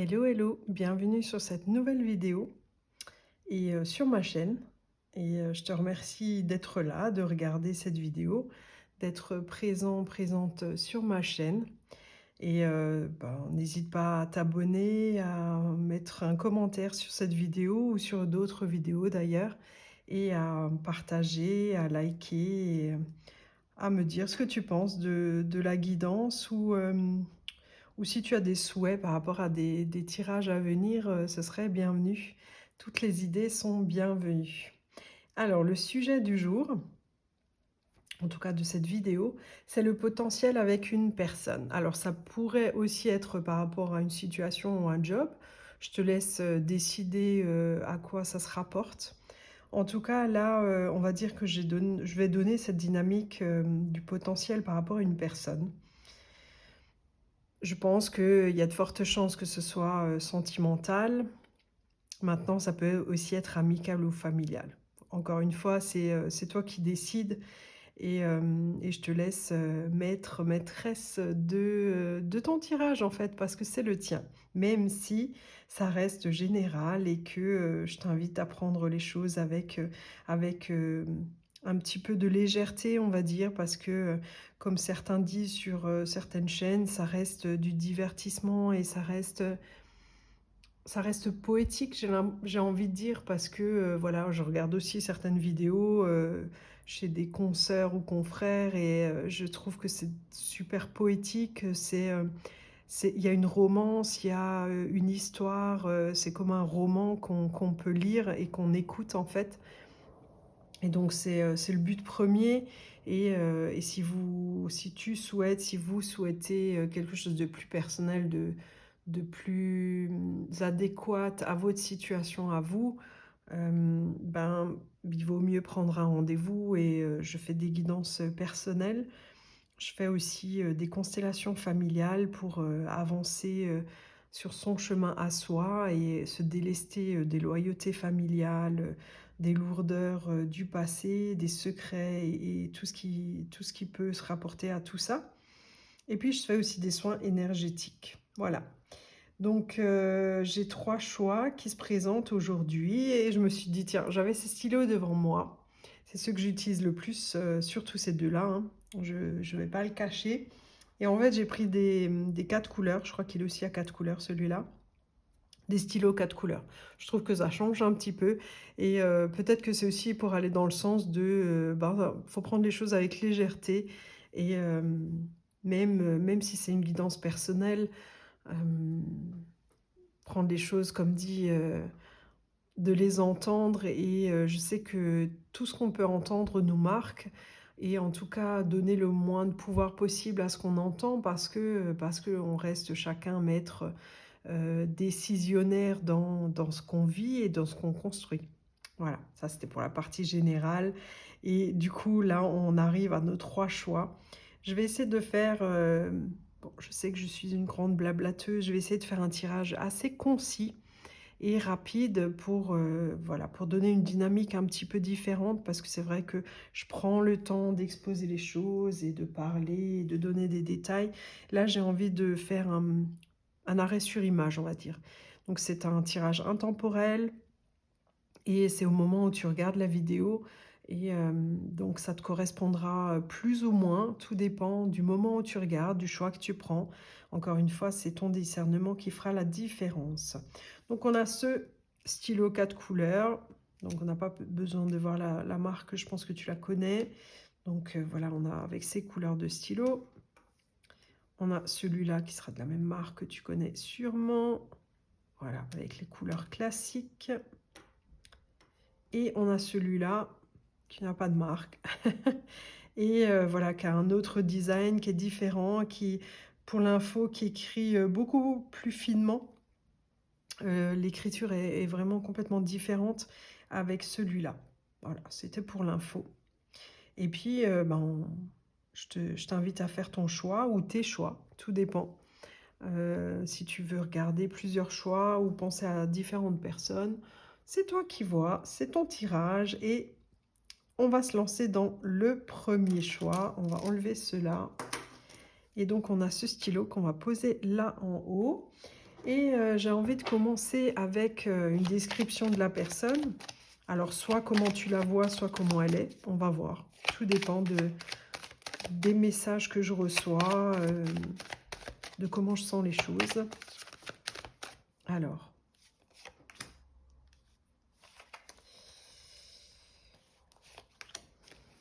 Hello, hello, bienvenue sur cette nouvelle vidéo et sur ma chaîne. Je te remercie d'être là, de regarder cette vidéo, d'être présent, présente sur ma chaîne. N'hésite pas à t'abonner, à mettre un commentaire sur cette vidéo ou sur d'autres vidéos d'ailleurs, et à partager, à liker, et à me dire ce que tu penses de la guidance ou si tu as des souhaits par rapport à des tirages à venir, ce serait bienvenu. Toutes les idées sont bienvenues. Alors, le sujet du jour, en tout cas de cette vidéo, c'est le potentiel avec une personne. Alors, ça pourrait aussi être par rapport à une situation ou un job. Je te laisse décider à quoi ça se rapporte. En tout cas, là, on va dire que je vais donner cette dynamique du potentiel par rapport à une personne. Je pense qu'il y a de fortes chances que ce soit sentimental. Maintenant, ça peut aussi être amical ou familial. Encore une fois, c'est toi qui décides et je te laisse maître, maîtresse de ton tirage en fait, parce que c'est le tien. Même si ça reste général et que je t'invite à prendre les choses avec un petit peu de légèreté, on va dire, parce que comme certains disent sur certaines chaînes, ça reste du divertissement et ça reste poétique, j'ai envie de dire, parce que voilà, je regarde aussi certaines vidéos chez des consoeurs ou confrères et je trouve que c'est super poétique. Il y a une romance, il y a une histoire, c'est comme un roman qu'on peut lire et qu'on écoute en fait. Et donc c'est le but premier. Et si vous souhaitez quelque chose de plus personnel, de plus adéquat à votre situation à vous, ben, il vaut mieux prendre un rendez-vous et je fais des guidances personnelles. Je fais aussi des constellations familiales pour avancer sur son chemin à soi et se délester des loyautés familiales, des lourdeurs du passé, des secrets et tout ce qui peut se rapporter à tout ça. Et puis je fais aussi des soins énergétiques. Voilà. Donc j'ai 3 choix qui se présentent aujourd'hui et je me suis dit: «Tiens, j'avais ces stylos devant moi». C'est ceux que j'utilise le plus, surtout ces 2-là, hein. Je vais pas le cacher et en fait, j'ai pris des 4 couleurs. Je crois qu'il est aussi à 4 couleurs celui-là. Des stylos 4 couleurs. Je trouve que ça change un petit peu et peut-être que c'est aussi pour aller dans le sens de, faut prendre les choses avec légèreté et même si c'est une guidance personnelle, hem prendre les choses comme dit, de les entendre et je sais que tout ce qu'on peut entendre nous marque et en tout cas donner le moins de pouvoir possible à ce qu'on entend parce qu'on reste chacun maître, décisionnaire dans ce qu'on vit et dans ce qu'on construit. Voilà, ça c'était pour la partie générale et du coup là on arrive à nos 3 choix. Je vais essayer de faire, bon je sais que je suis une grande blablateuse, je vais essayer de faire un tirage assez concis et rapide pour, voilà, pour donner une dynamique un petit peu différente parce que c'est vrai que je prends le temps d'exposer les choses et de parler et de donner des détails. Là, j'ai envie de faire un arrêt sur image, on va dire. Donc c'est un tirage intemporel et c'est au moment où tu regardes la vidéo et donc ça te correspondra, plus ou moins, tout dépend du moment où tu regardes, du choix que tu prends. Encore une fois, c'est ton discernement qui fera la différence. Donc on a ce stylo 4 couleurs, donc on n'a pas besoin de voir la marque, je pense que tu la connais. Donc voilà, on a avec ces couleurs de stylo. On a celui-là qui sera de la même marque que tu connais sûrement. Voilà, avec les couleurs classiques. Et on a celui-là qui n'a pas de marque et voilà, qui a un autre design qui est différent, qui, pour l'info, qui écrit beaucoup plus finement. L'écriture est vraiment complètement différente avec celui-là. Voilà, c'était pour l'info. Et puis, je t'invite à faire ton choix ou tes choix, tout dépend. Si tu veux regarder plusieurs choix ou penser à différentes personnes, c'est toi qui vois, c'est ton tirage et on va se lancer dans le premier choix. On va enlever cela et donc on a ce stylo qu'on va poser là en haut Et j'ai envie de commencer avec, une description de la personne. Alors soit comment tu la vois, soit comment elle est, on va voir. Tout dépend des messages que je reçois, de comment je sens les choses. Alors,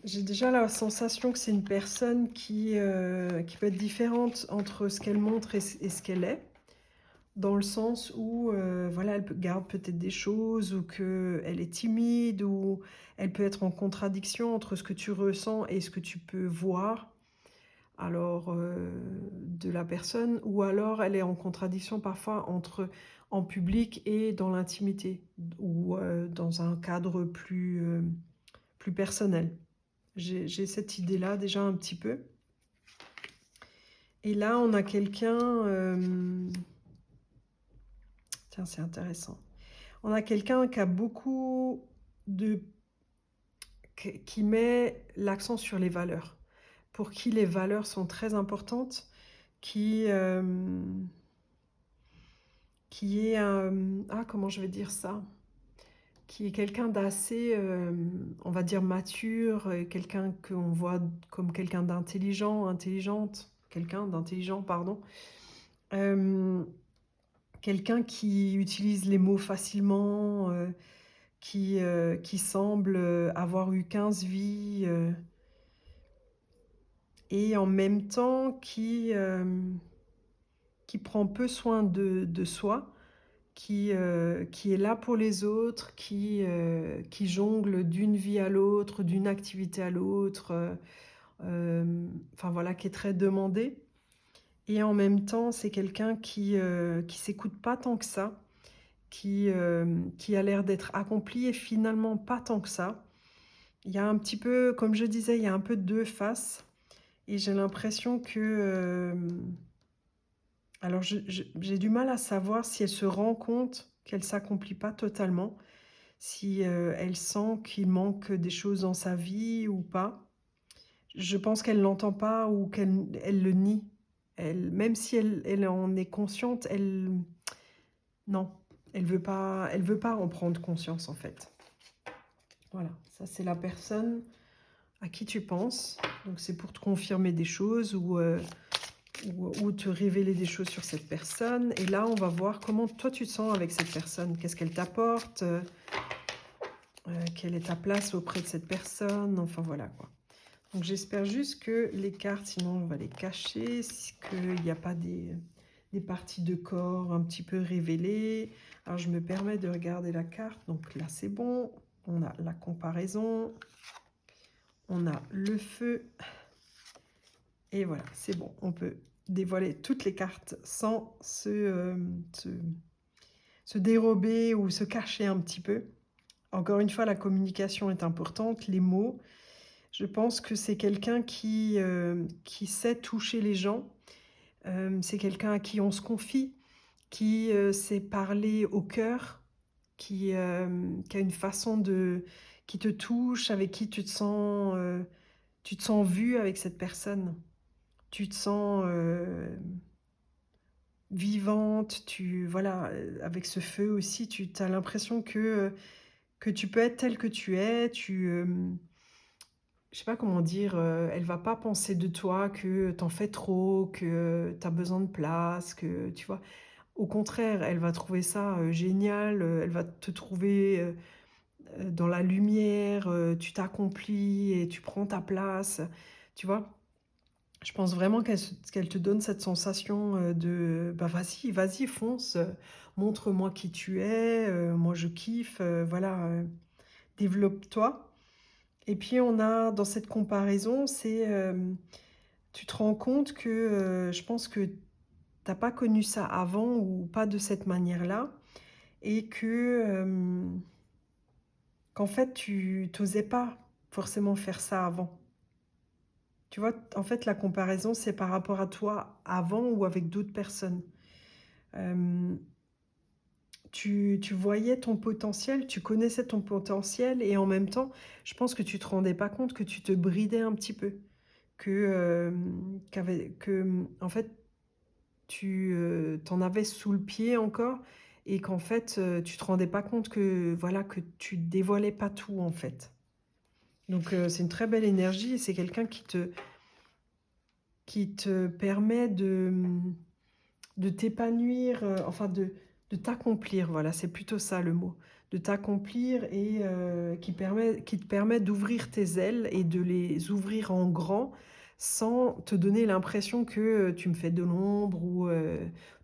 j'ai déjà la sensation que c'est une personne qui peut être différente entre ce qu'elle montre et ce qu'elle est. Dans le sens où, voilà, elle garde peut-être des choses ou qu'elle est timide ou elle peut être en contradiction entre ce que tu ressens et ce que tu peux voir, alors, de la personne ou alors elle est en contradiction parfois entre en public et dans l'intimité ou, dans un cadre plus personnel. J'ai cette idée-là déjà un petit peu et là on a quelqu'un, tiens c'est intéressant. On a quelqu'un qui a beaucoup de qui met l'accent sur les valeurs. Pour qui les valeurs sont très importantes, qui, qui est, comment je vais dire ça? Qui est quelqu'un d'assez, on va dire mature, quelqu'un qu'on voit comme quelqu'un d'intelligent, intelligente, quelqu'un d'intelligent, pardon. Hem, Quelqu'un qui utilise les mots facilement, qui semble, avoir eu 15 vies, et en même temps qui prend peu soin de soi, qui est là pour les autres, qui jongle d'une vie à l'autre, d'une activité à l'autre, enfin voilà, qui est très demandé et en même temps, c'est quelqu'un qui s'écoute pas tant que ça, qui a l'air d'être accompli et finalement pas tant que ça. Il y a un petit peu, comme je disais, il y a un peu 2 faces et j'ai l'impression que, alors j'ai du mal à savoir si elle se rend compte qu'elle s'accomplit pas totalement, si, elle sent qu'il manque des choses dans sa vie ou pas. Je pense qu'elle l'entend pas ou qu'elle le nie. Même si elle en est consciente, non, elle veut pas en prendre conscience, en fait. Voilà, ça c'est la personne à qui tu penses. Donc c'est pour te confirmer des choses ou te révéler des choses sur cette personne. Et là, on va voir comment toi tu te sens avec cette personne. Qu'est-ce qu'elle t'apporte, quelle est ta place auprès de cette personne. Enfin voilà quoi. Donc j'espère juste que les cartes, sinon on va les cacher, qu'il n'y a pas des parties de corps un petit peu révélées. Alors je me permets de regarder la carte. Donc là c'est bon. On a la comparaison. On a le feu. Et voilà, c'est bon. On peut dévoiler toutes les cartes sans se dérober ou se cacher un petit peu. Encore une fois, la communication est importante, les mots. Je pense que c'est quelqu'un qui sait toucher les gens. C'est quelqu'un à qui on se confie, qui sait parler au cœur, qui a une façon qui te touche, avec qui tu te sens vu avec cette personne. Tu te sens vivante, voilà, avec ce feu aussi, tu as l'impression que tu peux être tel que tu es, je sais pas comment dire, elle va pas penser de toi que t'en fais trop, que tu as besoin de place, que tu vois? Au contraire, elle va trouver ça, génial, elle va te trouver, dans la lumière, tu t'accomplis et tu prends ta place, tu vois? Je pense vraiment qu'elle te donne cette sensation, de: «Bah, vas-y, vas-y, fonce, montre-moi qui tu es, moi je kiffe, voilà, développe-toi». Et puis on a dans cette comparaison, tu te rends compte que, je pense que t'as pas connu ça avant ou pas de cette manière-là et qu'en fait tu osais pas forcément faire ça avant. Tu vois? En fait, la comparaison, c'est par rapport à toi avant ou avec d'autres personnes. Hem, tu voyais ton potentiel, tu connaissais ton potentiel et en même temps, je pense que tu te rendais pas compte que tu te bridais un petit peu. Que, en fait, tu avais sous le pied encore et qu'en fait, tu te rendais pas compte que, voilà, que tu dévoilais pas tout, en fait. Donc c'est une très belle énergie et c'est quelqu'un qui te permet de t'épanouir, enfin de t'accomplir, voilà, c'est plutôt ça le mot. De t'accomplir et qui te permet d'ouvrir tes ailes et de les ouvrir en grand, sans te donner l'impression que, tu me fais de l'ombre ou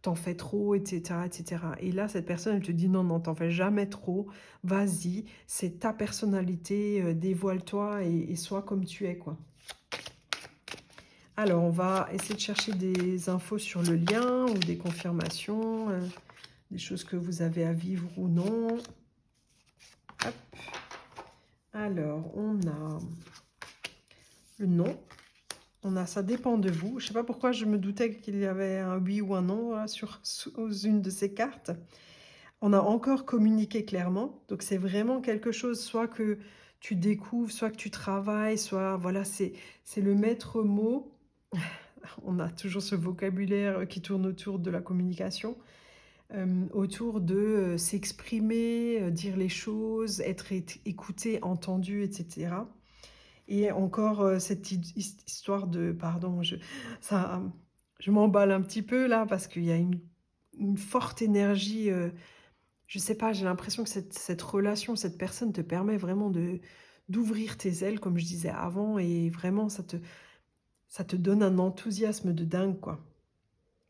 tu fais trop et cetera et cetera. Et là, cette personne, elle te dit: «Non, non, t'en fais jamais trop, vas-y, c'est ta personnalité, dévoile-toi et sois comme tu es, quoi». Alors, on va essayer de chercher des infos sur le lien ou des confirmations, des choses que vous avez à vivre ou non. Hop. Alors, on a le non. On a ça dépend de vous. Je ne sais pas pourquoi je me doutais qu'il y avait un oui ou un non là, sous une de ces cartes. On a encore communiqué clairement. Donc, c'est vraiment quelque chose, soit que tu découvres, soit que tu travailles, soit voilà, c'est le maître mot. On a toujours ce vocabulaire qui tourne autour de la communication, autour de s'exprimer, dire les choses, être écouté, entendu, etc. Et encore cette histoire de, pardon, ça, je m'emballe un petit peu là parce qu'il y a une forte énergie. Je sais pas, j'ai l'impression que cette relation, cette personne te permet vraiment d'ouvrir tes ailes, comme je disais avant, et vraiment ça te donne un enthousiasme de dingue, quoi.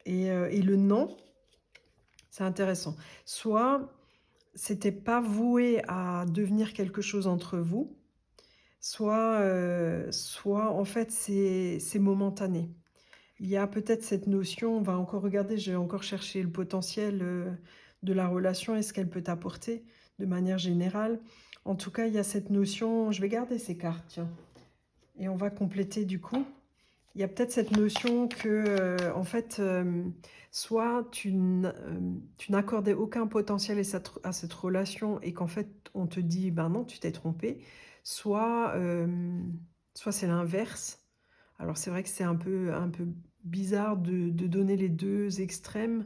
Et le non, c'est intéressant. Soit c'était pas voué à devenir quelque chose entre vous, soit en fait c'est momentané. Il y a peut-être cette notion, on va encore regarder, j'ai encore cherché le potentiel, de la relation et ce qu'elle peut t'apporter de manière générale. En tout cas, il y a cette notion, je vais garder ces cartes, tiens, et on va compléter du coup. Il y a peut-être cette notion que, en fait, soit tu n'accordais aucun potentiel à cette relation et qu'en fait, on te dit: «Ben non, tu t'es trompé». Soit, soit c'est l'inverse. Alors c'est vrai que c'est un peu bizarre de donner les 2 extrêmes.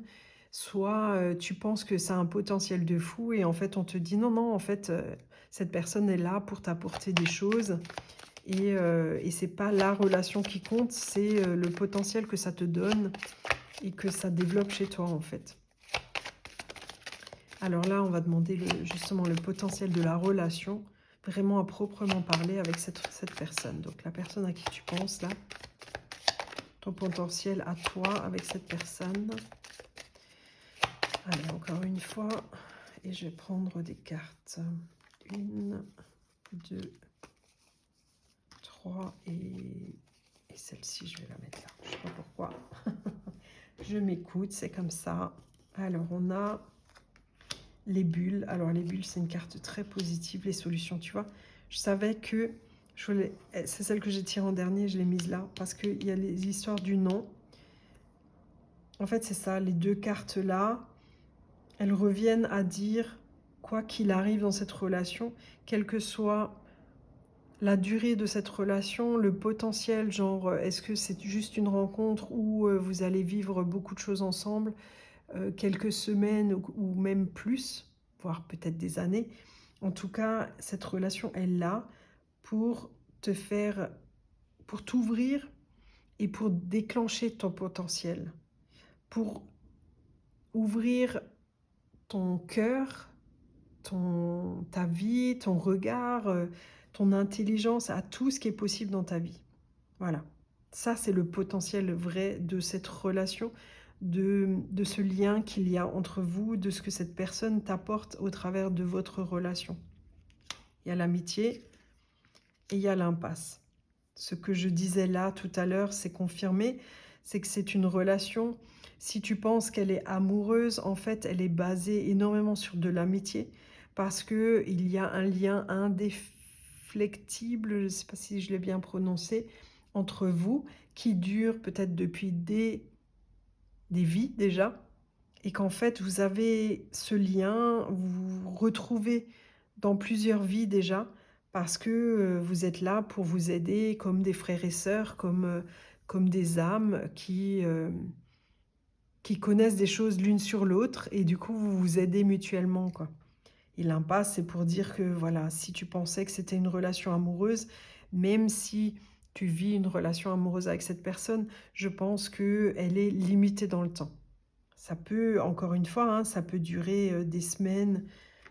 Soit, tu penses que ça a un potentiel de fou et en fait, on te dit: «Non, non, en fait, cette personne est là pour t'apporter des choses». Et c'est pas la relation qui compte, c'est, le potentiel que ça te donne et que ça développe chez toi, en fait. Alors là, on va demander justement le potentiel de la relation, vraiment à proprement parler avec cette personne. Donc la personne à qui tu penses là, ton potentiel à toi avec cette personne. Allez, encore une fois, et je vais prendre des cartes. 1, 2, 3 et celle-ci, je vais la mettre là. Je ne sais pas pourquoi. Je m'écoute, c'est comme ça. Alors, on a les bulles. Alors, les bulles, c'est une carte très positive, les solutions, tu vois. Je savais que c'est celle que j'ai tirée en dernier, je l'ai mise là, parce qu'il y a les histoires du non. En fait, c'est ça, les 2 cartes-là, elles reviennent à dire, quoi qu'il arrive dans cette relation, quelle que soit la durée de cette relation, le potentiel, genre, est-ce que c'est juste une rencontre ou vous allez vivre beaucoup de choses ensemble, quelques semaines ou même plus, voire peut-être des années. En tout cas, cette relation est là pour te faire, pour t'ouvrir et pour déclencher ton potentiel, pour ouvrir ton cœur, ta vie, ton regard, ton intelligence à tout ce qui est possible dans ta vie. Voilà. Ça, c'est le potentiel vrai de cette relation, de ce lien qu'il y a entre vous, de ce que cette personne t'apporte au travers de votre relation. Il y a l'amitié et il y a l'impasse. Ce que je disais là tout à l'heure, c'est confirmé, c'est que c'est une relation, si tu penses qu'elle est amoureuse, en fait, elle est basée énormément sur de l'amitié, parce qu'il y a un lien indéflectible, je ne sais pas si je l'ai bien prononcé, entre vous, qui dure peut-être depuis des vies déjà, et qu'en fait, vous avez ce lien, vous vous retrouvez dans plusieurs vies déjà, parce que vous êtes là pour vous aider comme des frères et sœurs, comme des âmes qui qui connaissent des choses l'une sur l'autre et du coup, vous vous aidez mutuellement, quoi. Et l'impasse, c'est pour dire que voilà, si tu pensais que c'était une relation amoureuse, même si tu vis une relation amoureuse avec cette personne, je pense qu'elle est limitée dans le temps. Ça peut, encore une fois, hein, ça peut durer des semaines,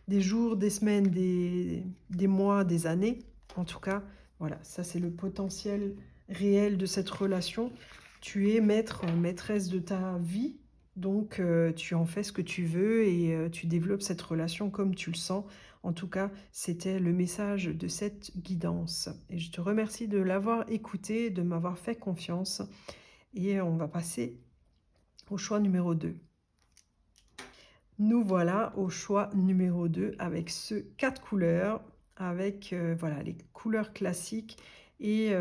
des jours, des semaines, des mois, des années. En tout cas, voilà, ça c'est le potentiel réel de cette relation. Tu es maître, maîtresse de ta vie, donc tu en fais ce que tu veux et tu développes cette relation comme tu le sens. En tout cas, c'était le message de cette guidance. Et je te remercie de l'avoir écouté, de m'avoir fait confiance. Et on va passer au choix numéro 2. Nous voilà au choix numéro 2 avec ce 4 couleurs, avec voilà, les couleurs classiques et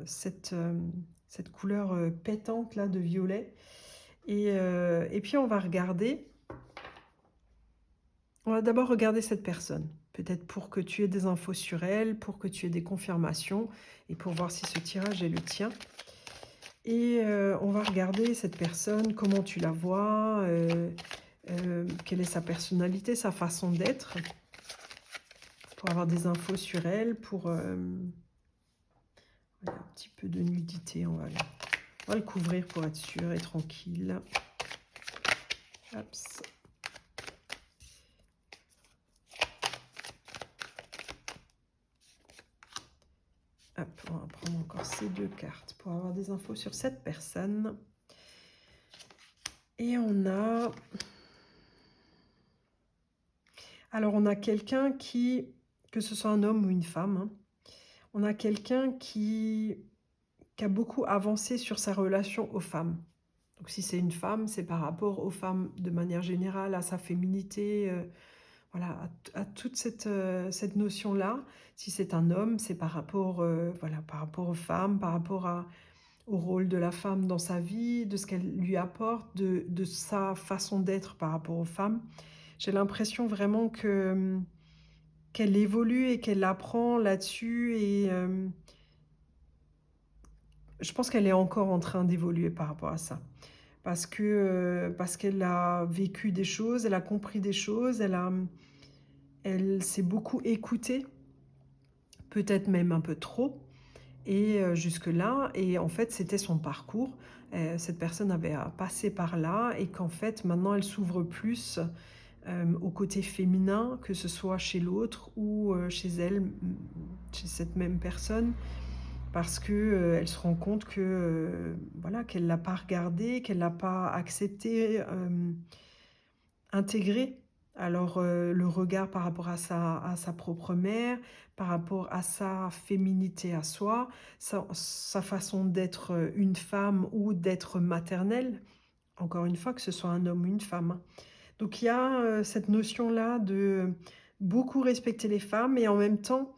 cette couleur pétante là de violet. Et puis on va d'abord regarder cette personne, peut-être pour que tu aies des infos sur elle, pour que tu aies des confirmations et pour voir si ce tirage est le tien. Et on va regarder cette personne, comment tu la vois, quelle est sa personnalité, sa façon d'être, pour avoir des infos sur elle, pour un petit peu de nudité, on va le couvrir pour être sûr et tranquille. Hops. Hop, on va prendre encore ces 2 cartes pour avoir des infos sur cette personne. Et on a quelqu'un qui, que ce soit un homme ou une femme, hein, on a quelqu'un qui a beaucoup avancé sur sa relation aux femmes. Donc si c'est une femme, c'est par rapport aux femmes de manière générale, à sa féminité, voilà, à toute cette notion-là. Si c'est un homme, c'est par rapport, voilà, par rapport aux femmes, par rapport au rôle de la femme dans sa vie, de ce qu'elle lui apporte, de sa façon d'être par rapport aux femmes. J'ai l'impression vraiment qu'elle évolue et qu'elle apprend là-dessus et je pense qu'elle est encore en train d'évoluer par rapport à ça. Parce qu'elle a vécu des choses, elle a compris des choses, elle s'est beaucoup écoutée, peut-être même un peu trop, et jusque-là. Et en fait, c'était son parcours. Cette personne avait à passer par là et qu'en fait, maintenant, elle s'ouvre plus au côté féminin, que ce soit chez l'autre ou chez elle, chez cette même personne. Parce que elle se rend compte que voilà, qu'elle l'a pas regardé, qu'elle l'a pas accepté, intégré. Alors le regard par rapport à sa propre mère, par rapport à sa féminité à soi, sa façon d'être une femme ou d'être maternelle, encore une fois, que ce soit un homme ou une femme, hein. Donc il y a cette notion-là de beaucoup respecter les femmes et en même temps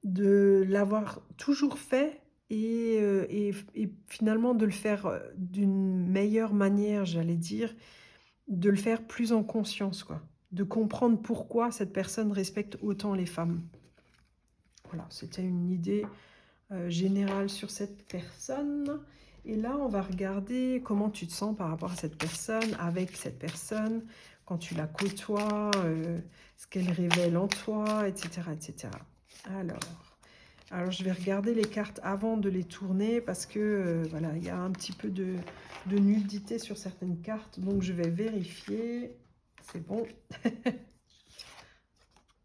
de l'avoir toujours fait et finalement de le faire, d'une meilleure manière, j'allais dire, de le faire plus en conscience, quoi. De comprendre pourquoi cette personne respecte autant les femmes. Voilà, c'était une idée, générale sur cette personne. Et là, on va regarder comment tu te sens par rapport à cette personne, avec cette personne, quand tu la côtoies, ce qu'elle révèle en toi, et cetera, et cetera. Alors, je vais regarder les cartes avant de les tourner parce que voilà, il y a un petit peu de nudité sur certaines cartes, donc je vais vérifier. C'est bon.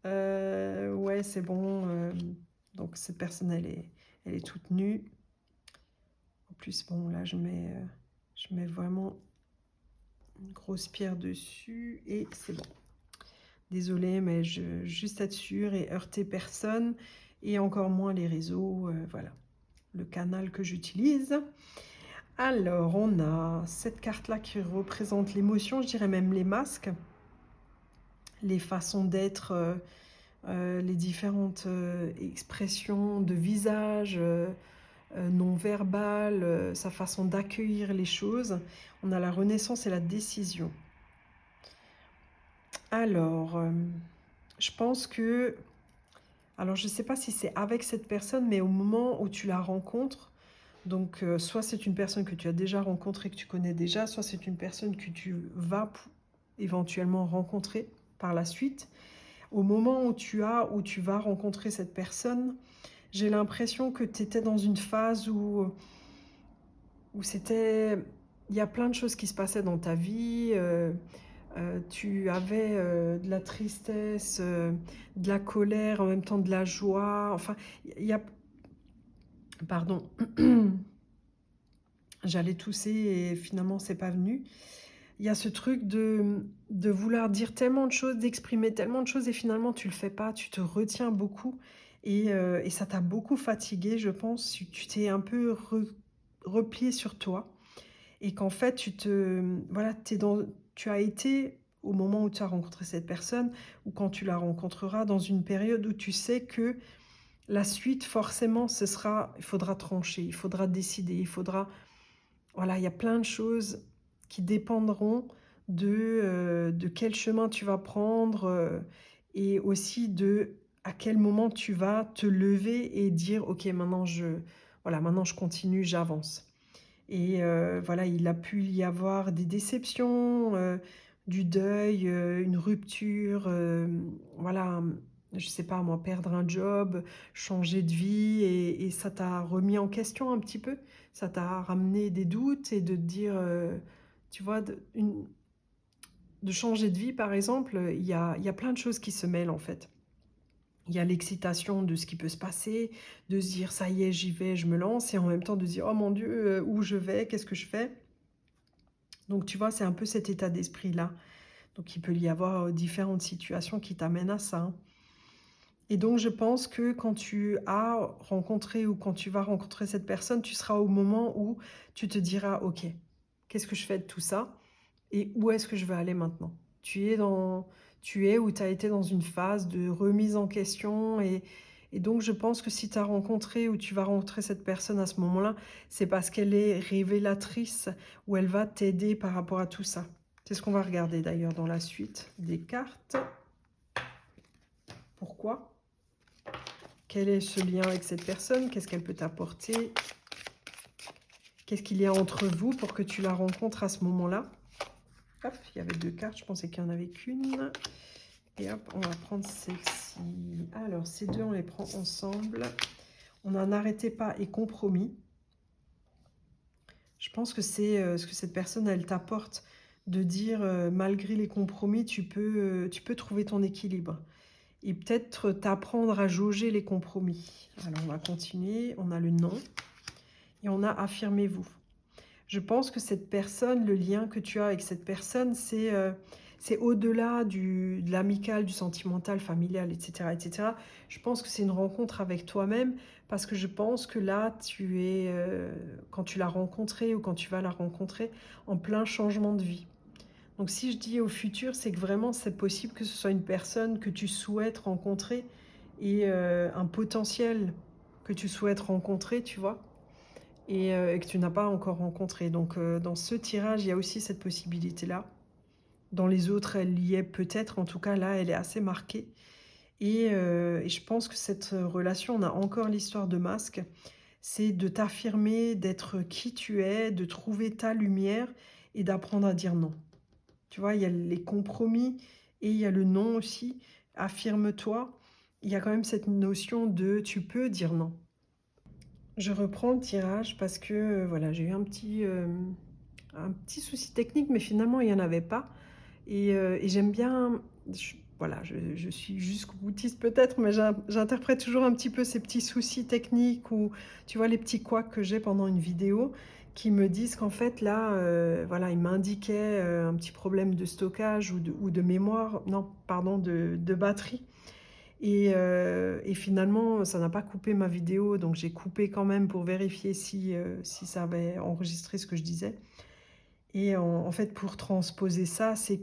Ouais, c'est bon. Donc cette personne, elle est toute nue. En plus, bon, là, je mets vraiment une grosse pierre dessus et c'est bon. Désolée, mais juste être sûre et heurter personne et encore moins les réseaux. Voilà, le canal que j'utilise. Alors, on a cette carte-là qui représente l'émotion, je dirais même les masques, les façons d'être, les différentes expressions de visage, non verbales, sa façon d'accueillir les choses. On a la renaissance et la décision. Alors, je pense que... Alors, je ne sais pas si c'est avec cette personne, mais au moment où tu la rencontres, Donc, soit c'est une personne que tu as déjà rencontrée, que tu connais déjà, soit c'est une personne que tu vas éventuellement rencontrer par la suite. Au moment où tu vas rencontrer cette personne, j'ai l'impression que tu étais dans une phase où c'était... Il y a plein de choses qui se passaient dans ta vie. Tu avais de la tristesse, de la colère, en même temps de la joie. Enfin, il y a... Pardon. J'allais tousser et finalement, c'est pas venu. Il y a ce truc de vouloir dire tellement de choses, d'exprimer tellement de choses et finalement, tu le fais pas. Tu te retiens beaucoup et ça t'a beaucoup fatigué, je pense. Tu t'es un peu replié sur toi et qu'en fait, voilà, tu as été au moment où tu as rencontré cette personne ou quand tu la rencontreras dans une période où tu sais que la suite, forcément, il faudra trancher, il faudra décider, voilà, il y a plein de choses qui dépendront de quel chemin tu vas prendre et aussi de à quel moment tu vas te lever et dire ok, voilà, maintenant je continue, j'avance. Et voilà, il a pu y avoir des déceptions, du deuil, une rupture, voilà, je sais pas moi, perdre un job, changer de vie et ça t'a remis en question un petit peu? Ça t'a ramené des doutes et de te dire, tu vois, de changer de vie par exemple, il y a plein de choses qui se mêlent en fait. Il y a l'excitation de ce qui peut se passer, de se dire: «Ça y est, j'y vais, je me lance» et en même temps de se dire: «Oh mon Dieu, où je vais? Qu'est-ce que je fais?» Donc tu vois, c'est un peu cet état d'esprit-là. Donc il peut y avoir, différentes situations qui t'amènent à ça, hein. Et donc je pense que quand tu as rencontré ou quand tu vas rencontrer cette personne, tu seras au moment où tu te diras: «OK, qu'est-ce que je fais de tout ça et où est-ce que je veux aller maintenant?» Tu es ou tu as été dans une phase de remise en question et donc je pense que si tu as rencontré ou tu vas rencontrer cette personne à ce moment-là, c'est parce qu'elle est révélatrice ou elle va t'aider par rapport à tout ça. C'est ce qu'on va regarder d'ailleurs dans la suite des cartes. Pourquoi? Quel est ce lien avec cette personne? Qu'est-ce qu'elle peut t'apporter? Qu'est-ce qu'il y a entre vous pour que tu la rencontres à ce moment-là? Hop, il y avait 2 cartes, je pensais qu'il n'y en avait qu'une. Et hop, on va prendre celle-ci. Alors, ces deux, on les prend ensemble. On a n'arrêtez pas et compromis. Je pense que c'est ce que cette personne, elle t'apporte de dire, malgré les compromis, tu peux trouver ton équilibre. Et peut-être t'apprendre à jauger les compromis. Alors, on va continuer. On a le non et on a affirmez-vous. Je pense que cette personne, le lien que tu as avec cette personne, c'est au-delà de l'amical, du sentimental, familial, etc., etc. Je pense que c'est une rencontre avec toi-même parce que je pense que là, quand tu l'as rencontrée ou quand tu vas la rencontrer, en plein changement de vie. Donc si je dis au futur, c'est que vraiment c'est possible que ce soit une personne que tu souhaites rencontrer et un potentiel que tu souhaites rencontrer, tu vois et que tu n'as pas encore rencontré. Donc, dans ce tirage, il y a aussi cette possibilité-là. Dans les autres, elle y est peut-être, en tout cas là, elle est assez marquée. Et je pense que cette relation, on a encore l'histoire de masque, c'est de t'affirmer, d'être qui tu es, de trouver ta lumière et d'apprendre à dire non. Tu vois, il y a les compromis et il y a le non aussi. Affirme-toi. Il y a quand même cette notion de tu peux dire non. Je reprends le tirage parce que, voilà, j'ai eu un petit souci technique, mais finalement, il y en avait pas et j'aime bien voilà, je suis jusqu'au-boutiste peut-être, mais j'interprète toujours un petit peu ces petits soucis techniques ou, tu vois, les petits couacs que j'ai pendant une vidéo qui me disent qu'en fait, là, voilà, ils m'indiquaient, un petit problème de stockage ou de mémoire non, pardon, de batterie et finalement, ça n'a pas coupé ma vidéo, donc j'ai coupé quand même pour vérifier si ça avait enregistré ce que je disais. Et en fait, pour transposer ça, c'est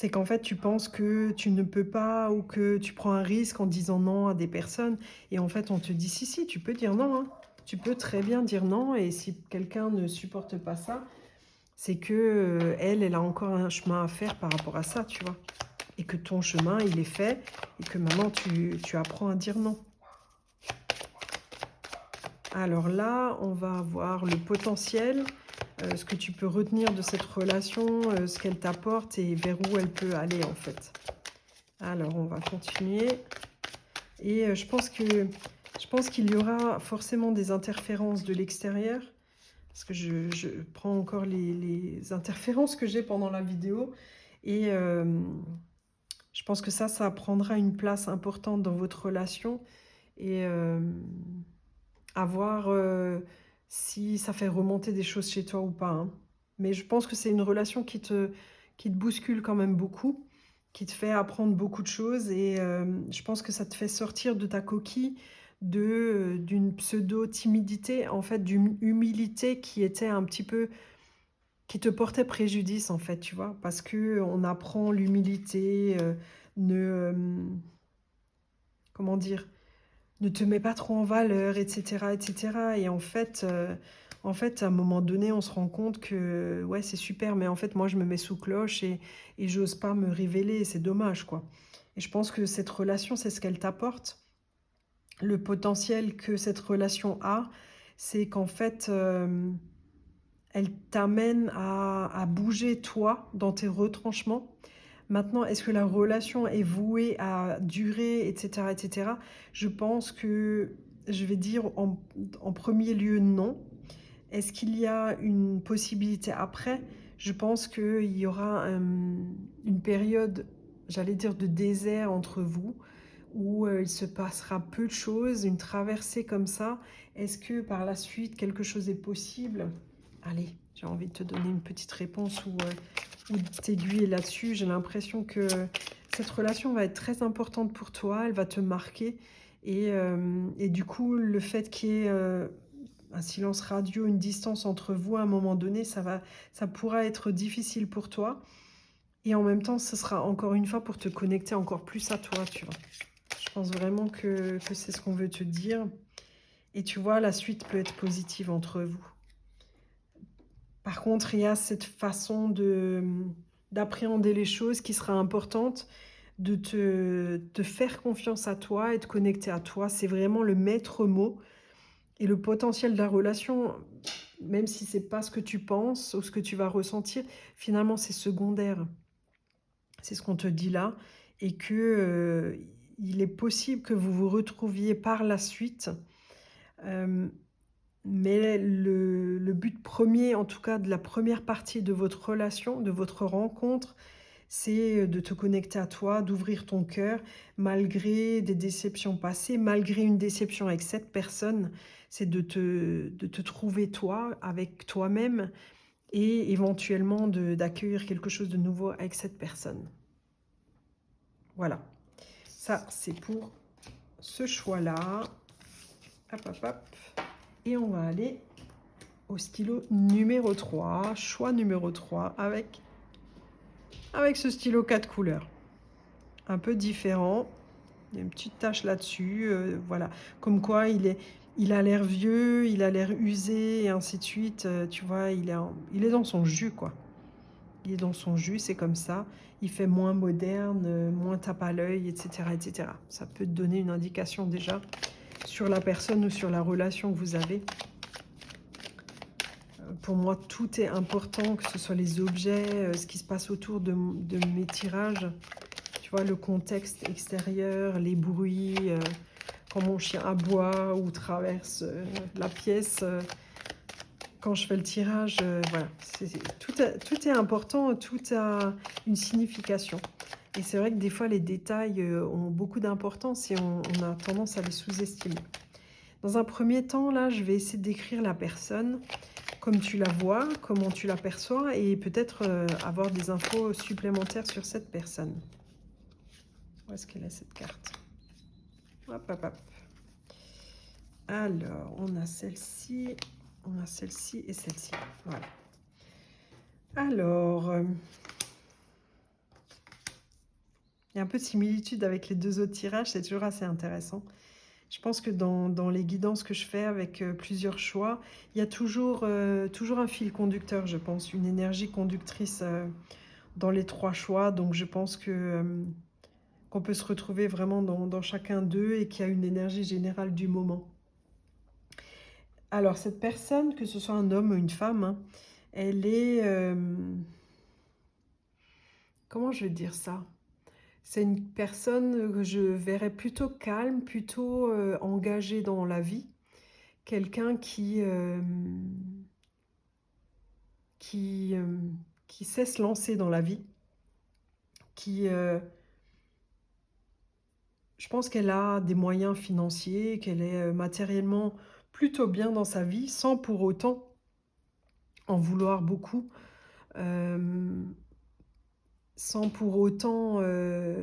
qu'en fait, tu penses que tu ne peux pas ou que tu prends un risque en disant non à des personnes. Et en fait, on te dit, si, si, tu peux dire non, hein. Tu peux très bien dire non. Et si quelqu'un ne supporte pas ça, c'est que elle a encore un chemin à faire par rapport à ça, tu vois. Et que ton chemin, il est fait et que maintenant, tu apprends à dire non. Alors là, on va avoir le potentiel, ce que tu peux retenir de cette relation, ce qu'elle t'apporte et vers où elle peut aller en fait. Alors on va continuer et je pense qu'il y aura forcément des interférences de l'extérieur parce que je prends encore les interférences que j'ai pendant la vidéo et je pense que ça prendra une place importante dans votre relation et à voir, si ça fait remonter des choses chez toi ou pas, hein. Mais je pense que c'est une relation qui te bouscule quand même beaucoup, qui te fait apprendre beaucoup de choses et je pense que ça te fait sortir de ta coquille, d'une pseudo-timidité, en fait, d'une humilité qui était un petit peu qui te portait préjudice, en fait, tu vois? Parce qu'on apprend l'humilité, ne, comment dire? Ne te mets pas trop en valeur et cetera et cetera et en fait, à un moment donné, on se rend compte que, ouais, c'est super, mais en fait, moi, je me mets sous cloche et j'ose pas me révéler, c'est dommage, quoi. Et je pense que cette relation, c'est ce qu'elle t'apporte. Le potentiel que cette relation a, c'est qu'en fait, elle t'amène à bouger toi, dans tes retranchements. Maintenant, est-ce que la relation est vouée à durer, et cetera et cetera? Je pense que je vais dire en 1er lieu, non. Est-ce qu'il y a une possibilité après? Je pense qu'il y aura, une période, j'allais dire de désert entre vous, où, il se passera peu de choses, une traversée comme ça. Est-ce que par la suite, quelque chose est possible? Allez, j'ai envie de te donner une petite réponse ou de t'aiguiller là-dessus. J'ai l'impression que cette relation va être très importante pour toi, elle va te marquer et du coup, le fait qu'il y ait, un silence radio, une distance entre vous à un moment donné, ça pourra être difficile pour toi et en même temps, ce sera encore une fois pour te connecter encore plus à toi, tu vois? Je pense vraiment que c'est ce qu'on veut te dire et tu vois, la suite peut être positive entre vous. Par contre, il y a cette façon d'appréhender les choses qui sera importante, de te faire confiance à toi et te connecter à toi. C'est vraiment le maître mot et le potentiel de la relation, même si c'est pas ce que tu penses ou ce que tu vas ressentir, finalement, c'est secondaire. C'est ce qu'on te dit là et que, il est possible que vous vous retrouviez par la suite, hem mais le but premier, en tout cas de la première partie de votre relation, de votre rencontre, c'est, de te connecter à toi, d'ouvrir ton cœur malgré des déceptions passées, malgré une déception avec cette personne. C'est de te trouver toi, avec toi-même et éventuellement d'accueillir quelque chose de nouveau avec cette personne. Voilà, ça c'est pour ce choix-là. Hop, hop, hop et on va aller au stylo numéro 3, choix numéro 3 avec ce stylo 4 couleurs. Un peu différent, il y a une petite tache là-dessus, voilà. Comme quoi il a l'air vieux, il a l'air usé et ainsi de suite, tu vois? Il est dans son jus, quoi. Il est dans son jus, c'est comme ça. Il fait moins moderne, moins tape à l'œil et cetera et cetera. Ça peut te donner une indication déjà sur la personne ou sur la relation que vous avez. Pour moi, tout est important, que ce soit les objets, ce qui se passe autour de mes tirages. Tu vois, le contexte extérieur, les bruits, quand mon chien aboie ou traverse la pièce, quand je fais le tirage, voilà. Tout est important, tout a une signification. Et c'est vrai que des fois, les détails ont beaucoup d'importance et on a tendance à les sous-estimer. Dans un premier temps, là, je vais essayer de décrire la personne comme tu la vois, comment tu l'aperçois et peut-être avoir des infos supplémentaires sur cette personne. Où est-ce qu'elle est cette carte? Hop, hop, hop. Alors, on a celle-ci et celle-ci. Voilà. Alors, il y a un peu de similitude avec les deux autres tirages, c'est toujours assez intéressant. Je pense que dans les guidances que je fais avec plusieurs choix, il y a toujours un fil conducteur, je pense, une énergie conductrice dans les 3 choix. Donc je pense qu'on peut se retrouver vraiment dans chacun d'eux et qu'il y a une énergie générale du moment. Alors cette personne, que ce soit un homme ou une femme, hein, elle est, comment je vais dire ça? C'est une personne que je verrais plutôt calme, plutôt, engagée dans la vie. Quelqu'un qui, qui sait se lancer dans la vie, qui, je pense qu'elle a des moyens financiers, qu'elle est, matériellement plutôt bien dans sa vie, sans pour autant en vouloir beaucoup, hem, sans pour autant,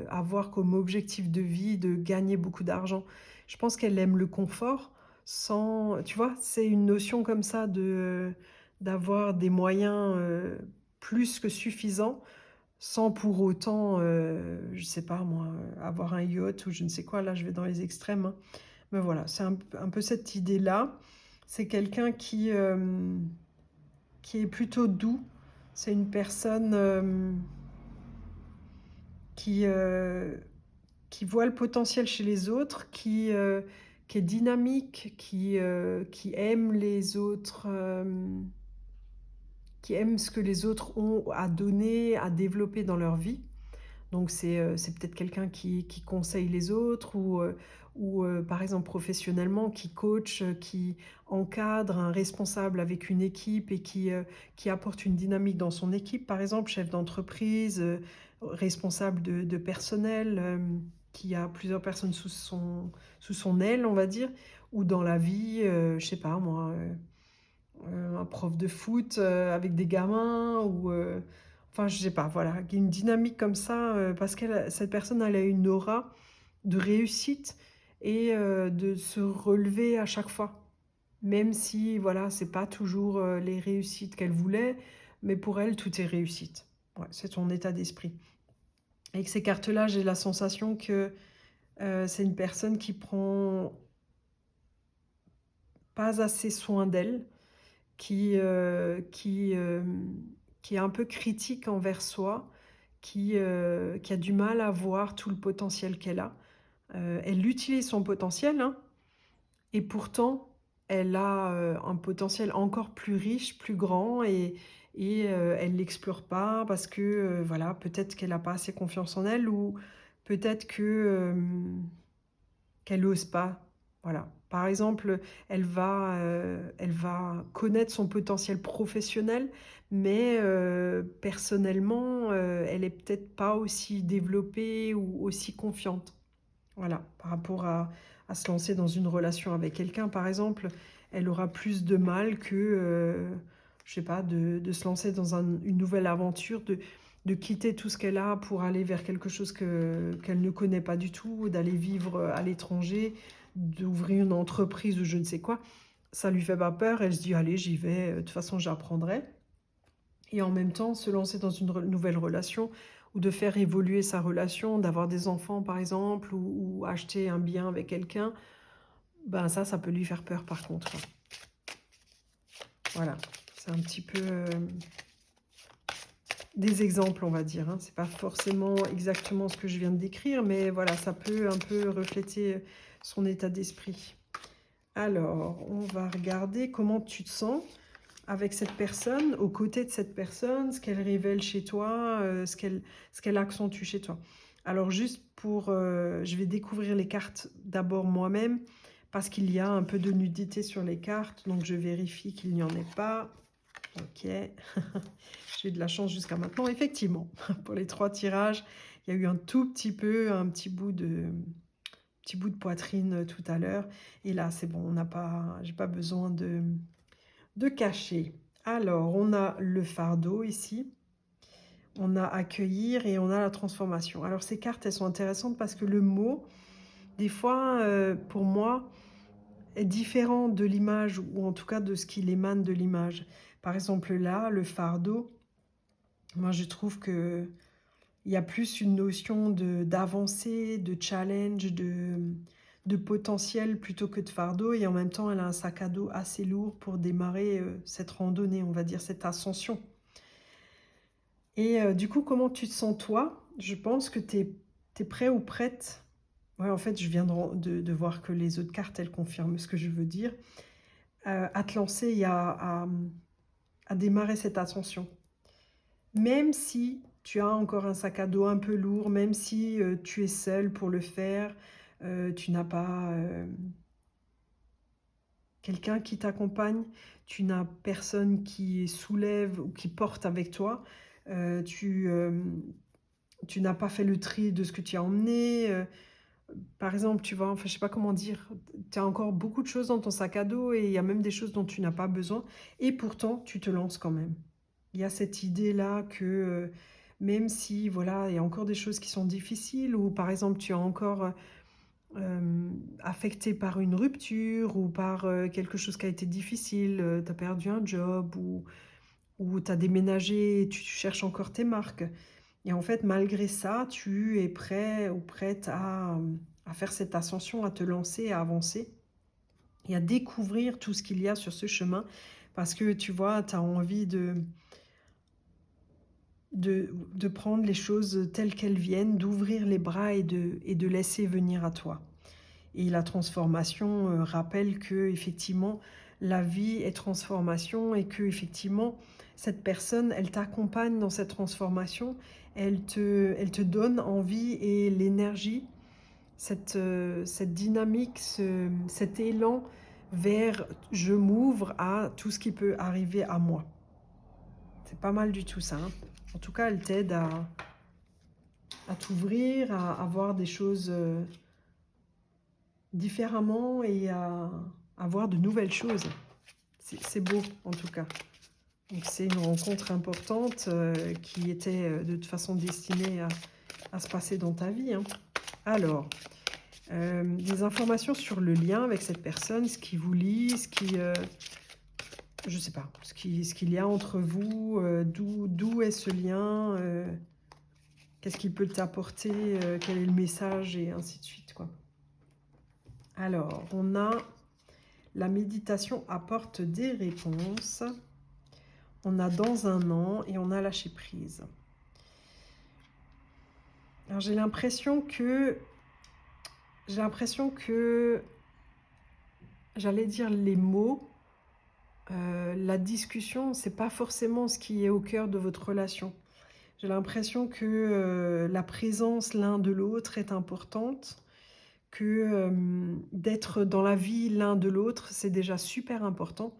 avoir comme objectif de vie de gagner beaucoup d'argent. Je pense qu'elle aime le confort sans, tu vois? C'est une notion comme ça de, d'avoir des moyens, plus que suffisants, sans pour autant, je sais pas moi, avoir un yacht ou je ne sais quoi. Là, je vais dans les extrêmes, hein. Mais voilà, c'est un peu cette idée-là. C'est quelqu'un qui est plutôt doux. C'est une personne, qui, qui voit le potentiel chez les autres, qui est dynamique, qui aime les autres, qui aime ce que les autres ont à donner, à développer dans leur vie. Donc c'est peut-être quelqu'un qui conseille les autres ou par exemple professionnellement qui coach, qui encadre, un responsable avec une équipe et qui apporte une dynamique dans son équipe, par exemple, chef d'entreprise, responsable de personnel, qui a plusieurs personnes sous son aile, on va dire, ou dans la vie, je sais pas moi, un prof de foot, avec des gamins ou enfin je sais pas, voilà, une dynamique comme ça, parce qu'elle cette personne, elle a une aura de réussite et de se relever à chaque fois. Même si voilà, c'est pas toujours, les réussites qu'elle voulait, mais pour elle, tout est réussite. Ouais, c'est son état d'esprit. Avec ces cartes-là, j'ai la sensation que, c'est une personne qui prend pas assez soin d'elle, qui, qui est un peu critique envers soi, qui a du mal à voir tout le potentiel qu'elle a. Elle utilise son potentiel, hein, et pourtant elle a, un potentiel encore plus riche, plus grand et elle l'explore pas parce que, voilà, peut-être qu'elle a pas assez confiance en elle ou peut-être que, qu'elle ose pas, voilà. Par exemple, elle va connaître son potentiel professionnel, mais personnellement, elle est peut-être pas aussi développée ou aussi confiante. Voilà, par rapport à se lancer dans une relation avec quelqu'un, par exemple, elle aura plus de mal que, je sais pas, de se lancer dans une nouvelle aventure, de quitter tout ce qu'elle a pour aller vers quelque chose qu'elle ne connaît pas du tout, d'aller vivre à l'étranger, d'ouvrir une entreprise ou je ne sais quoi. Ça lui fait pas peur, elle se dit: «Allez, j'y vais, de toute façon j'apprendrai». Et en même temps, se lancer dans une nouvelle relation ou de faire évoluer sa relation, d'avoir des enfants par exemple ou acheter un bien avec quelqu'un, ben ça peut lui faire peur par contre. Voilà, c'est un petit peu, des exemples on va dire, hein. C'est pas forcément exactement ce que je viens de décrire, mais voilà, ça peut un peu refléter son état d'esprit. Alors, on va regarder comment tu te sens avec cette personne, aux côtés de cette personne, ce qu'elle révèle chez toi, ce qu'elle accentue chez toi. Alors juste pour, je vais découvrir les cartes d'abord moi-même, parce qu'il y a un peu de nudité sur les cartes, donc je vérifie qu'il n'y en ait pas. OK. J'ai eu de la chance jusqu'à maintenant. Effectivement, pour les 3 tirages, il y a eu un tout petit peu, un petit bout de poitrine, tout à l'heure et là, c'est bon, on n'a pas j'ai pas besoin de cacher. Alors, on a le fardeau ici, on a accueillir et on a la transformation. Alors ces cartes, elles sont intéressantes parce que le mot, des fois, pour moi, est différent de l'image ou en tout cas de ce qu'il émane de l'image. Par exemple là, le fardeau, moi je trouve que il y a plus une notion d'avancée, de challenge, de potentiel plutôt que de fardeau et en même temps, elle a un sac à dos assez lourd pour démarrer, cette randonnée, on va dire cette ascension. Et du coup, comment tu te sens toi? Je pense que tu es prêt ou prête. Ouais, en fait, je viens de voir que les autres cartes, elles confirment ce que je veux dire. à te lancer et à démarrer cette ascension. Même si tu as encore un sac à dos un peu lourd, même si, tu es seul pour le faire, tu n'as pas, quelqu'un qui t'accompagne, tu n'as personne qui soulève ou qui porte avec toi, tu n'as pas fait le tri de ce que tu as emmené, par exemple, tu vois? Enfin, je sais pas comment dire, tu as encore beaucoup de choses dans ton sac à dos et il y a même des choses dont tu n'as pas besoin et pourtant tu te lances quand même. Il y a cette idée-là que, même si voilà, il y a encore des choses qui sont difficiles ou par exemple tu es encore, affecté par une rupture ou par, quelque chose qui a été difficile, tu as perdu un job ou tu as déménagé et tu cherches encore tes marques. Et en fait, malgré ça, tu es prêt ou prête à faire cette ascension, à te lancer, à avancer et à découvrir tout ce qu'il y a sur ce chemin. Parce que tu vois, tu as envie de prendre les choses telles qu'elles viennent, d'ouvrir les bras et de laisser venir à toi. Et la transformation rappelle que effectivement la vie est transformation et que effectivement cette personne, elle t'accompagne dans cette transformation, elle te donne envie et l'énergie, cette dynamique, cet élan vers je m'ouvre à tout ce qui peut arriver à moi. C'est pas mal du tout ça, hein. En tout cas, elle t'aide à t'ouvrir, à voir des choses différemment et à voir de nouvelles choses. C'est beau en tout cas. Donc c'est une rencontre importante qui était de toute façon destinée à se passer dans ta vie, hein. Alors, des informations sur le lien avec cette personne, ce qui vous lie, je sais pas, ce qu'il y a entre vous, d'où est ce lien, qu'est-ce qu'il peut t'apporter, quel est le message et ainsi de suite, quoi. Alors, on a la méditation apporte des réponses. On a dans un an et on a lâché prise. Alors j'ai l'impression que j'allais dire les mots, la discussion, c'est pas forcément ce qui est au cœur de votre relation. J'ai l'impression que la présence l'un de l'autre est importante, que d'être dans la vie l'un de l'autre, c'est déjà super important.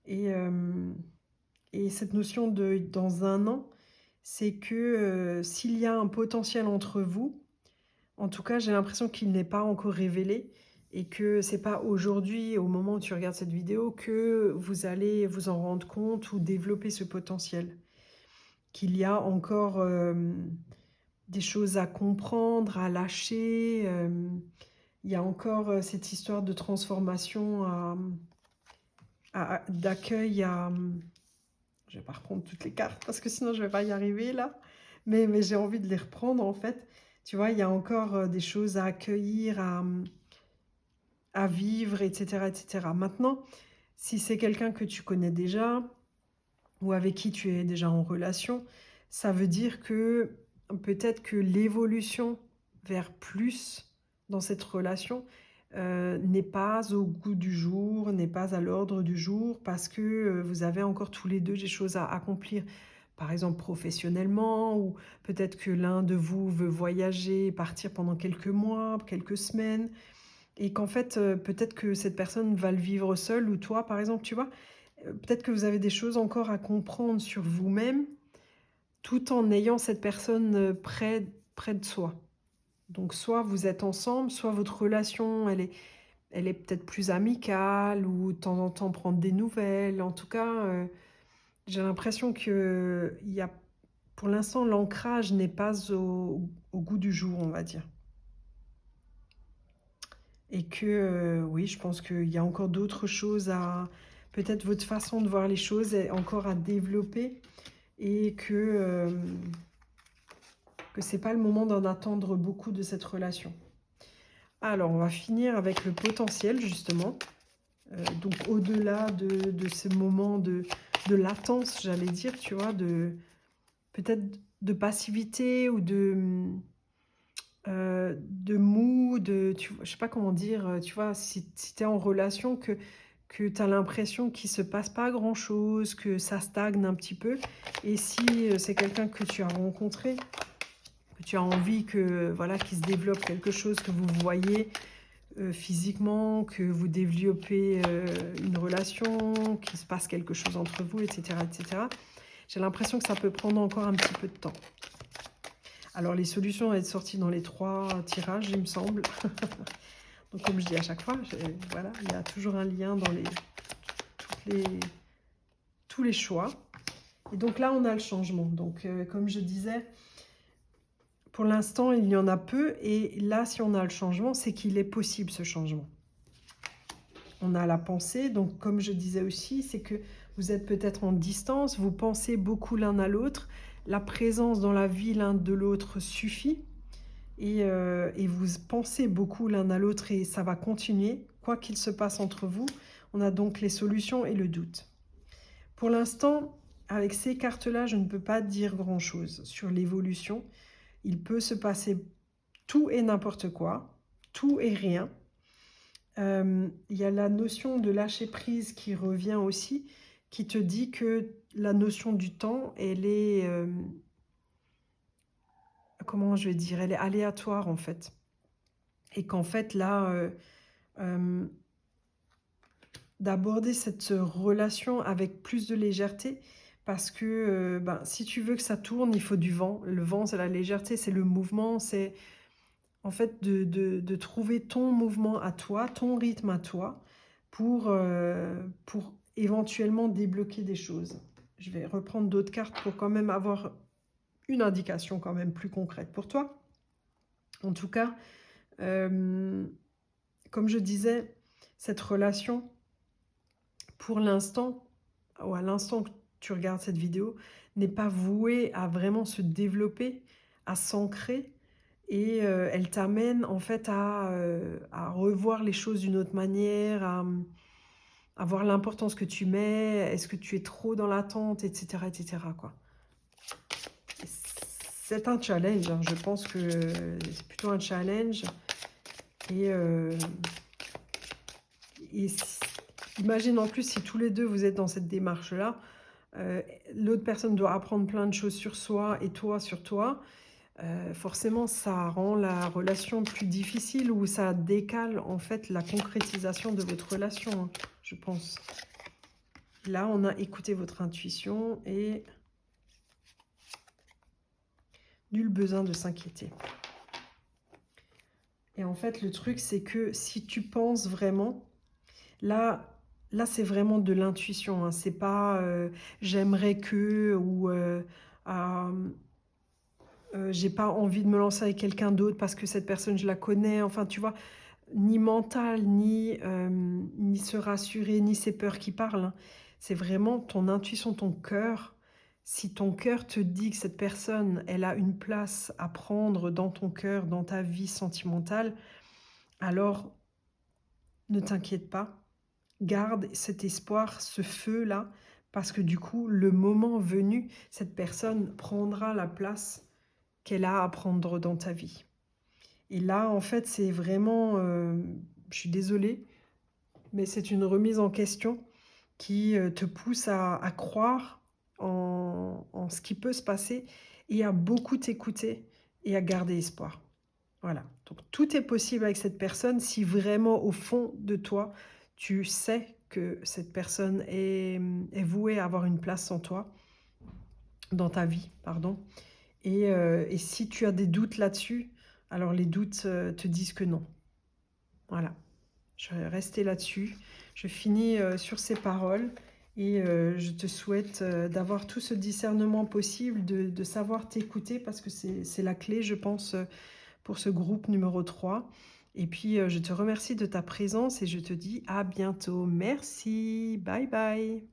Et, et cette notion de dans un an, c'est que s'il y a un potentiel entre vous, en tout cas, j'ai l'impression qu'il n'est pas encore révélé et que c'est pas aujourd'hui, au moment où tu regardes cette vidéo, que vous allez vous en rendre compte ou développer ce potentiel. Qu'il y a encore des choses à comprendre, à lâcher. Il y a encore cette histoire de transformation, d'accueil je vais pas reprendre toutes les cartes parce que sinon je vais pas y arriver là. Mais j'ai envie de les reprendre en fait. Tu vois, il y a encore des choses à accueillir, à vivre, etc., etc. Maintenant, si c'est quelqu'un que tu connais déjà ou avec qui tu es déjà en relation, ça veut dire que peut-être que l'évolution vers plus dans cette relation n'est pas au goût du jour, n'est pas à l'ordre du jour parce que vous avez encore tous les deux des choses à accomplir. Par exemple professionnellement ou peut-être que l'un de vous veut voyager, partir pendant quelques mois, quelques semaines et qu'en fait, peut-être que cette personne va le vivre seule ou toi, par exemple, tu vois? Peut-être que vous avez des choses encore à comprendre sur vous-même, tout en ayant cette personne, près de soi. Donc soit vous êtes ensemble, soit votre relation, elle est peut-être plus amicale ou de temps en temps prendre des nouvelles. En tout cas, j'ai l'impression qu'il y a pour l'instant, l'ancrage n'est pas au goût du jour, on va dire. Et que, oui, je pense qu'il y a encore d'autres choses à peut-être votre façon de voir les choses est encore à développer et que c'est pas le moment d'en attendre beaucoup de cette relation. Alors, on va finir avec le potentiel, justement. Donc, au-delà de ce moment de latence, j'allais dire, tu vois, peut-être de passivité ou de mou, je sais pas comment dire, tu vois, si tu es en relation, que que tu as l'impression qu'il se passe pas grand-chose, que ça stagne un petit peu. Et si c'est quelqu'un que tu as rencontré, que tu as envie que voilà, qu'il se développe quelque chose, que vous voyez physiquement, que vous développez une relation, qu'il se passe quelque chose entre vous, etc., etc. J'ai l'impression que ça peut prendre encore un petit peu de temps. Alors, les solutions vont être sorties dans les 3 tirages, il me semble. Donc, comme je dis à chaque fois, voilà, il y a toujours un lien dans tous les choix. Et donc là, on a le changement. Donc, comme je disais, pour l'instant, il y en a peu. Et là, si on a le changement, c'est qu'il est possible ce changement. On a la pensée. Donc, comme je disais aussi, c'est que vous êtes peut-être en distance, vous pensez beaucoup l'un à l'autre. La présence dans la vie l'un de l'autre suffit. Et vous pensez beaucoup l'un à l'autre et ça va continuer, quoi qu'il se passe entre vous. On a donc les solutions et le doute. Pour l'instant, avec ces cartes-là, je ne peux pas dire grand-chose sur l'évolution. Il peut se passer tout et n'importe quoi, tout et rien. Il y a la notion de lâcher prise qui revient aussi, qui te dit que la notion du temps, elle est, comment je vais dire, elle est aléatoire en fait. Et qu'en fait là, d'aborder cette relation avec plus de légèreté parce que ben, si tu veux que ça tourne, il faut du vent. Le vent, c'est la légèreté, c'est le mouvement, c'est en fait de trouver ton mouvement à toi, ton rythme à toi pour éventuellement débloquer des choses. Je vais reprendre d'autres cartes pour quand même avoir une indication quand même plus concrète pour toi. En tout cas, comme je disais, cette relation, pour l'instant, ou à l'instant que tu regardes cette vidéo, n'est pas vouée à vraiment se développer, à s'ancrer. Et elle t'amène en fait à revoir les choses d'une autre manière, à voir l'importance que tu mets, est-ce que tu es trop dans l'attente, etc., etc., quoi. C'est un challenge, hein. Je pense que c'est plutôt un challenge. Et, et imagine en plus si tous les deux vous êtes dans cette démarche-là, l'autre personne doit apprendre plein de choses sur soi et toi sur toi. Forcément, ça rend la relation plus difficile ou ça décale en fait la concrétisation de votre relation, hein, je pense. Là, on a écouté votre intuition et nul besoin de s'inquiéter. Et en fait, le truc, c'est que si tu penses vraiment, là c'est vraiment de l'intuition, hein. C'est pas j'aimerais que ou j'ai pas envie de me lancer avec quelqu'un d'autre parce que cette personne, je la connais. Enfin, tu vois, ni mental, ni se rassurer, ni ses peurs qui parlent, hein. C'est vraiment ton intuition, ton cœur. Si ton cœur te dit que cette personne, elle a une place à prendre dans ton cœur, dans ta vie sentimentale, alors ne t'inquiète pas. Garde cet espoir, ce feu-là, parce que du coup, le moment venu, cette personne prendra la place qu'elle a à prendre dans ta vie. Et là, en fait, c'est vraiment, je suis désolée, mais c'est une remise en question qui te pousse à croire en ce qui peut se passer et à beaucoup t'écouter et à garder espoir. Voilà, donc tout est possible avec cette personne si vraiment au fond de toi, tu sais que cette personne est vouée à avoir une place en toi, dans ta vie, pardon. Et si tu as des doutes là-dessus, alors les doutes te disent que non. Voilà, je vais rester là-dessus. Je finis sur ces paroles et je te souhaite d'avoir tout ce discernement possible, de savoir t'écouter parce que c'est la clé, je pense, pour ce groupe numéro 3. Et puis, je te remercie de ta présence et je te dis à bientôt. Merci, bye bye.